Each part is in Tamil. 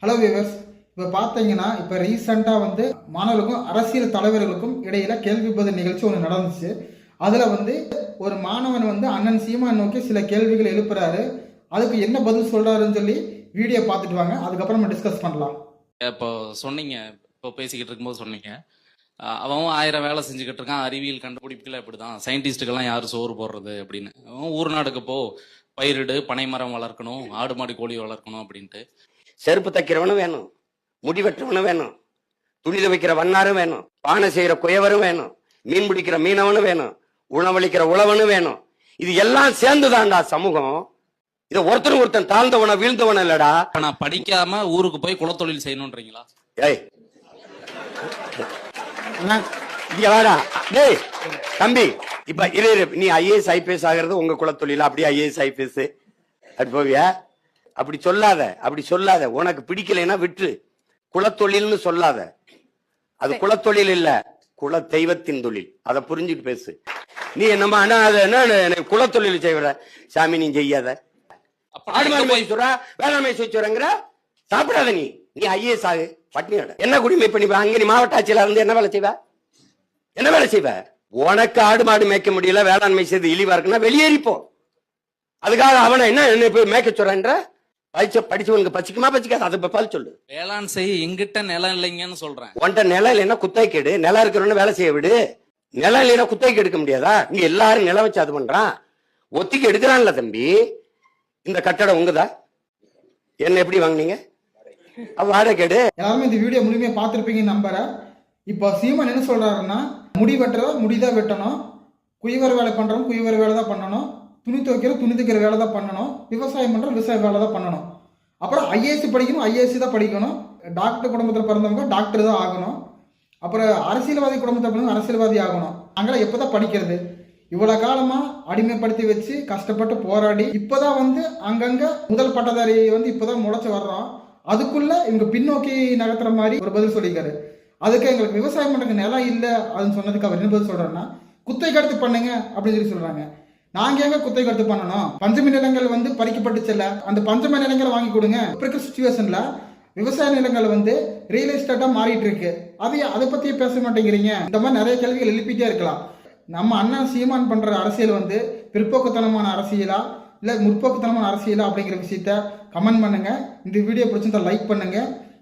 ஹலோ வியூவர்ஸ், இப்போ பார்த்தீங்கன்னா இப்போ ரீசெண்டாக மாணவர்களுக்கும் அரசியல் தலைவர்களுக்கும் இடையில கேள்வி பதில் நிகழ்ச்சி ஒன்று நடந்துச்சு. அதில் ஒரு மாணவன் அண்ணன் சீமான் நோக்கி சில கேள்விகள் எழுப்புறாரு. அதுக்கு என்ன பதில் சொல்றாருன்னு சொல்லி வீடியோ பார்த்துட்டு வாங்க, அதுக்கப்புறம் நம்ம டிஸ்கஸ் பண்ணலாம். இப்போ சொன்னீங்க, இப்போ பேசிக்கிட்டு இருக்கும்போது சொன்னீங்க, அவன் 1000 வேலை செஞ்சுக்கிட்டு இருக்கான், அறிவியல் கண்டுபிடிப்புகள் அப்படிதான், சயின்டிஸ்டுக்கெல்லாம் யாரும் சோறு போடுறது அப்படின்னு. அவன் ஊர் நாடுக்கு பயிரிடு, பனை மரம் வளர்க்கணும், ஆடு மாடு கோழி வளர்க்கணும் அப்படின்ட்டு. செருப்பு தைக்கிறவனும் வேணும், முடி வெட்டுறவனும் வேணும், துணித வைக்கிற வண்ணாரும் வேணும், பானை செய்யற குயவரும் வேணும், மீன் பிடிக்கிற மீனவனும் வேணும், உணவளிக்கிற உழவனும் வேணும். இது எல்லாம் சேர்ந்துதான்டா சமூகம். இத ஒருத்தன் தாழ்ந்தவன வீழ்ந்தவன இல்லடா. நான் படிக்காம ஊருக்கு போய் குலத்தொழில் செய்யணும்ன்றீங்களா? ஏய் டேய் தம்பி, இப்ப நீ ஐஏஎஸ் ஐபிஎஸ் ஆகிறது உங்க குலத்தொழில? அப்படியே ஐஏஎஸ் ஐபிஎஸ் அப்படி போவியா? அப்படி சொல்லாத. உனக்கு பிடிக்கலைன்னா விட்டு குலத்தொழில்னு சொல்லாத. அது குலத்தொழில் இல்ல, குல தெய்வத்தின் தொழில். அதை புரிஞ்சுட்டு பேசு. நீ என்னமா என்ன குலத்தொழில் செய்வற? சாமி நீ செய்யாத. வேளாண்மை சொல்ற சாப்பிடாத. நீ ஐஏஎஸ் ஆகு, பட்னியோட என்ன குடிமை பண்ணி அங்க நீ மாவட்ட ஆட்சியில இருந்து என்ன வேலை செய்வ? உனக்கு ஆடு மாடு மேய்க்க முடியல, வேளாண்மை செய்து இழிவா இருக்குன்னா வெளியேறிப்போ. அதுக்காக அவனை என்ன போய் மேய்க்க சொல்றன்ற? படிச்சவனுக்கு பச்சிக்குமா பச்சிக்காது? அதை பதில் சொல்லு. வேளாண் செய்ய எங்கிட்ட நிலம் இல்லைங்கன்னு சொல்றேன். உன்ட்ட நிலம் இல்லைன்னா குத்தகை கேடு. நிலம் இருக்கிறவன வேலை செய்ய விடு. நிலம் இல்லைன்னா குத்தகைக்கு எடுக்க முடியாதா? இங்க எல்லாரும் நிலம் வச்சு அது பண்றான். ஒத்திக்கு எடுக்கிறான்ல தம்பி. இந்த கட்டடம் உங்கதா? என்ன எப்படி வாங்கினீங்க? வாடகை கேடு. எல்லாருமே இந்த வீடியோ முழுமையா பார்த்துருப்பீங்க நம்புறேன். இப்போ சீமான் என்ன சொல்றாருன்னா, முடி வெட்டுறத முடிதான் வெட்டணும், குயவர் வேலை பண்றவங்க குயவர் வேலை தான் பண்ணணும், துணி துவைக்கிற வேலை தான் பண்ணணும், விவசாயம் பண்ற விவசாய வேலை தான் பண்ணணும், அப்புறம் ஐஏஎஸ் படிக்கணும், ஐஏஎஸ் தான் படிக்கணும், டாக்டர் குடும்பத்தில் பிறந்தவங்க டாக்டர் தான் ஆகணும், அப்புறம் அரசியல்வாதி குடும்பத்தில் பிறந்தவங்க அரசியல்வாதி ஆகணும். அங்கெல்லாம் எப்பதான் படிக்கிறது? இவ்வளவு காலமா அடிமைப்படுத்தி வச்சு கஷ்டப்பட்டு போராடி இப்பதான் அங்கங்க முதல் பட்டதாரி இப்பதான் முளைச்சு வர்றோம். அதுக்குள்ள இவங்க பின்னோக்கி நகர்த்துற மாதிரி ஒரு பதில் சொல்லியிருக்காரு. அதுக்கு எங்களுக்கு விவசாயம் பண்றதுக்கு நிலம் இல்லை அப்படின்னு சொன்னதுக்கு அவர் என்ன பதில் சொல்றாருன்னா, குத்தை கருத்து பண்ணுங்க அப்படின்னு சொல்லி சொல்றாங்க. நாங்க எங்க குத்தை கருத்து பண்ணணும்? பஞ்சமி நிலங்கள் பறிக்கப்பட்டுச்சுல்ல, அந்த பஞ்சமி நிலங்களை வாங்கி கொடுங்க. இப்ப இருக்கிற சுச்சுவேஷன்ல விவசாய நிலங்கள் ரியல் எஸ்டேட்டா மாறிட்டு இருக்கு. அதை பத்தி பேச மாட்டேங்கிறீங்க. இந்த மாதிரி நிறைய கேள்விகள் எழுப்பிட்டே இருக்கலாம். நம்ம அண்ணன் சீமான் பண்ற அரசியல் பிற்போக்குத்தனமான அரசியலா இல்ல முற்போக்குத்தனமான அரசியலா அப்படிங்கிற விஷயத்த கமெண்ட் பண்ணுங்க. இந்த வீடியோ பிடிச்சிருந்தா லைக் பண்ணுங்க.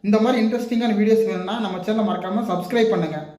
இந்த மாதிரி இன்ட்ரெஸ்டிங்கான வீடியோஸ் வேணும்னா நம்ம சேனலை மறக்காம சப்ஸ்கிரைப் பண்ணுங்க.